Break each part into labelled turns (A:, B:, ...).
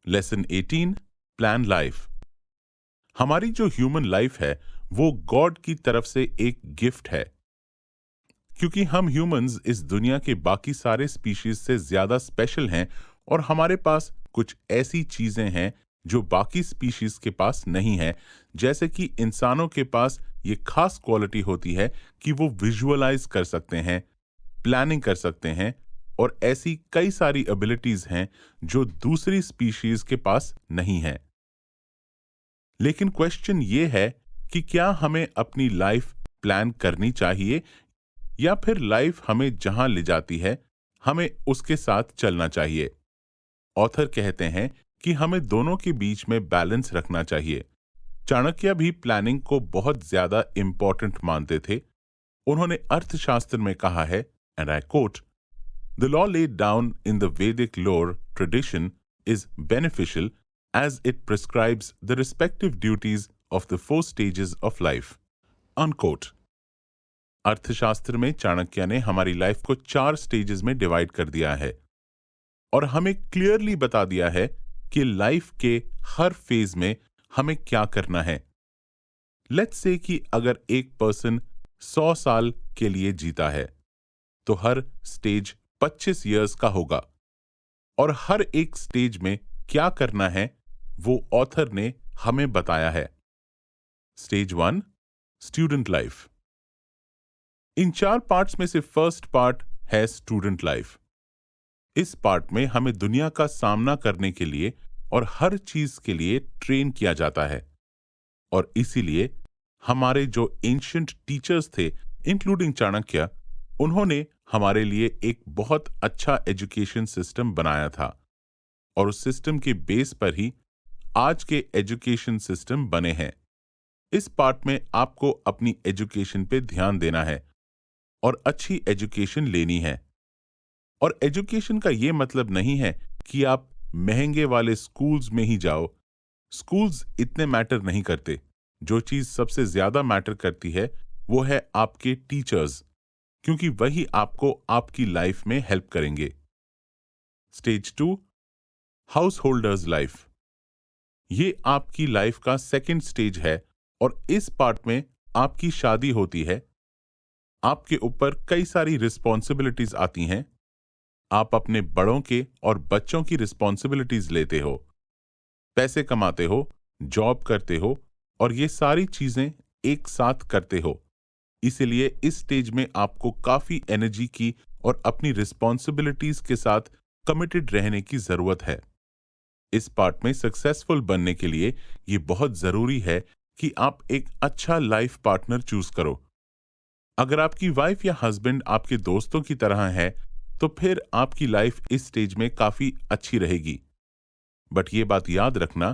A: Lesson 18 plan life. हमारी जो human life है वो गॉड की तरफ से एक गिफ्ट है। क्योंकि हम ह्यूमंस इस दुनिया के बाकी सारे स्पीशीज से ज्यादा स्पेशल हैं और हमारे पास कुछ ऐसी चीजें हैं जो बाकी स्पीशीज के पास नहीं है। जैसे कि इंसानों के पास ये खास क्वालिटी होती है कि वो विजुअलाइज कर सकते हैं, प्लानिंग कर सकते हैं, और ऐसी कई सारी एबिलिटीज हैं जो दूसरी स्पीशीज के पास नहीं है। लेकिन क्वेश्चन ये है कि क्या हमें अपनी लाइफ प्लान करनी चाहिए या फिर लाइफ हमें जहां ले जाती है हमें उसके साथ चलना चाहिए। ऑथर कहते हैं कि हमें दोनों के बीच में बैलेंस रखना चाहिए। चाणक्य भी प्लानिंग को बहुत ज्यादा इंपॉर्टेंट मानते थे। उन्होंने अर्थशास्त्र में कहा है, and I quote, the law laid down in the वैदिक लोर tradition is beneficial as it prescribes the respective duties of the four stages of life. Unquote. अर्थशास्त्र में चाणक्य ने हमारी लाइफ को 4 स्टेजेस में डिवाइड कर दिया है और हमें क्लियरली बता दिया है कि लाइफ के हर फेज में हमें क्या करना है। लेट्स से कि अगर एक पर्सन 100 साल के लिए जीता है तो हर स्टेज 25 इयर्स का होगा और हर एक स्टेज में क्या करना है वो ऑथर ने हमें बताया है। Stage 1 student life. इन 4 पार्ट्स में से फर्स्ट पार्ट है स्टूडेंट लाइफ। इस पार्ट में हमें दुनिया का सामना करने के लिए और हर चीज के लिए ट्रेन किया जाता है और इसीलिए हमारे जो एंशिएंट टीचर्स थे इंक्लूडिंग चाणक्य, उन्होंने हमारे लिए एक बहुत अच्छा एजुकेशन सिस्टम बनाया था और उस सिस्टम के बेस पर ही आज के एजुकेशन सिस्टम बने हैं। इस पार्ट में आपको अपनी एजुकेशन पे ध्यान देना है और अच्छी एजुकेशन लेनी है। और एजुकेशन का ये मतलब नहीं है कि आप महंगे वाले स्कूल्स में ही जाओ। स्कूल्स इतने मैटर नहीं करते। जो चीज सबसे ज्यादा मैटर करती है वो है आपके टीचर्स, क्योंकि वही आपको आपकी लाइफ में हेल्प करेंगे। Stage 2 house holders life. ये आपकी लाइफ का सेकंड स्टेज है और इस पार्ट में आपकी शादी होती है। आपके ऊपर कई सारी रिस्पॉन्सिबिलिटीज आती हैं। आप अपने बड़ों के और बच्चों की रिस्पॉन्सिबिलिटीज लेते हो, पैसे कमाते हो, जॉब करते हो और ये सारी चीजें एक साथ करते हो। इसीलिए इस स्टेज में आपको काफी एनर्जी की और अपनी रिस्पॉन्सिबिलिटीज के साथ कमिटेड रहने की जरूरत है। इस पार्ट में सक्सेसफुल बनने के लिए ये बहुत जरूरी है कि आप एक अच्छा लाइफ पार्टनर चूज करो। अगर आपकी वाइफ या हस्बैंड आपके दोस्तों की तरह है तो फिर आपकी लाइफ इस स्टेज में काफी अच्छी रहेगी। बट ये बात याद रखना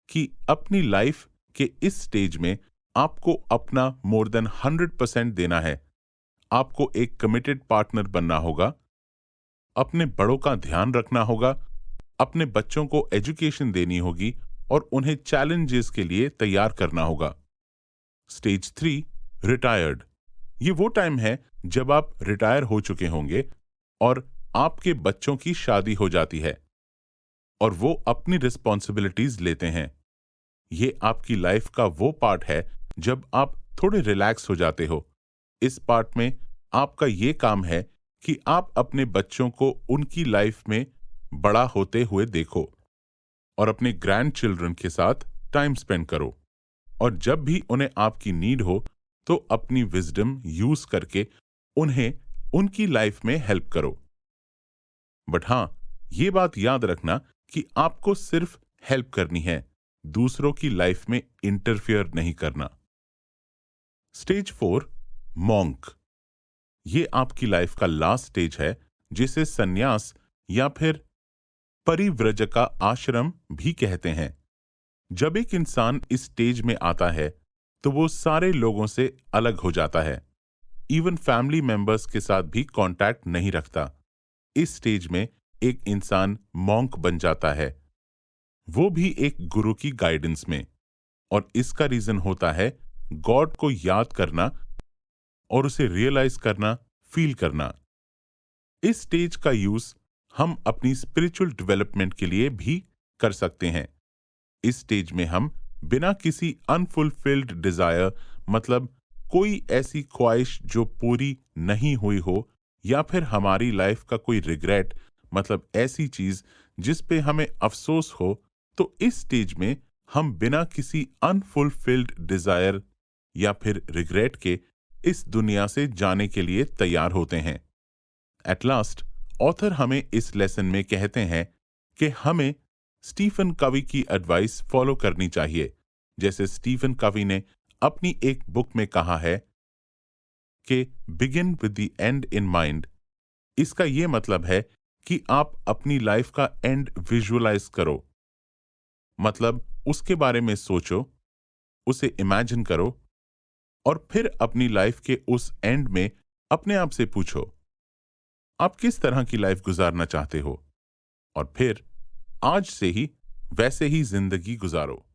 A: कि अपनी लाइफ के इस स्टेज में आपको अपना मोर देन 100% देना है। आपको एक कमिटेड पार्टनर बनना होगा, अपने बड़ों का ध्यान रखना होगा, अपने बच्चों को एजुकेशन देनी होगी और उन्हें चैलेंजेस के लिए तैयार करना होगा। Stage 3 retired. ये वो टाइम है जब आप रिटायर हो चुके होंगे और आपके बच्चों की शादी हो जाती है और वो अपनी रिस्पॉन्सिबिलिटीज लेते हैं। ये आपकी लाइफ का वो पार्ट है जब आप थोड़े रिलैक्स हो जाते हो। इस पार्ट में आपका ये काम है कि आप अपने बच्चों को उनकी लाइफ में बड़ा होते हुए देखो और अपने ग्रैंड चिल्ड्रन के साथ टाइम स्पेंड करो और जब भी उन्हें आपकी नीड हो तो अपनी विजडम यूज करके उन्हें उनकी लाइफ में हेल्प करो। बट हां, ये बात याद रखना कि आपको सिर्फ हेल्प करनी है, दूसरों की लाइफ में इंटरफियर नहीं करना। Stage 4 monk. ये आपकी लाइफ का लास्ट स्टेज है जिसे सन्यास या फिर परिव्रजका आश्रम भी कहते हैं। जब एक इंसान इस स्टेज में आता है तो वो सारे लोगों से अलग हो जाता है, इवन फैमिली मेंबर्स के साथ भी कांटेक्ट नहीं रखता। इस स्टेज में एक इंसान मॉन्क बन जाता है, वो भी एक गुरु की गाइडेंस में, और इसका रीजन होता है गॉड को याद करना और उसे रियलाइज करना, फील करना। इस स्टेज का यूज हम अपनी स्पिरिचुअल डेवलपमेंट के लिए भी कर सकते हैं। इस स्टेज में हम बिना किसी अनफुलफिल्ड डिजायर, मतलब कोई ऐसी ख्वाहिश जो पूरी नहीं हुई हो, या फिर हमारी लाइफ का कोई रिग्रेट, मतलब ऐसी चीज जिस पे हमें अफसोस हो, तो इस स्टेज में हम बिना किसी अनफुलफिल्ड डिजायर या फिर रिग्रेट के इस दुनिया से जाने के लिए तैयार होते हैं। एट लास्ट, ऑथर हमें इस लेसन में कहते हैं कि हमें स्टीफन कवी की एडवाइस फॉलो करनी चाहिए। जैसे स्टीफन कवी ने अपनी एक बुक में कहा है कि begin with the and in mind. इसका यह मतलब है कि आप अपनी लाइफ का एंड विजुअलाइज करो, मतलब उसके बारे में सोचो, उसे इमेजिन करो, और फिर अपनी लाइफ के उस एंड में अपने आप से पूछो आप किस तरह की लाइफ गुजारना चाहते हो, और फिर आज से ही वैसे ही जिंदगी गुजारो।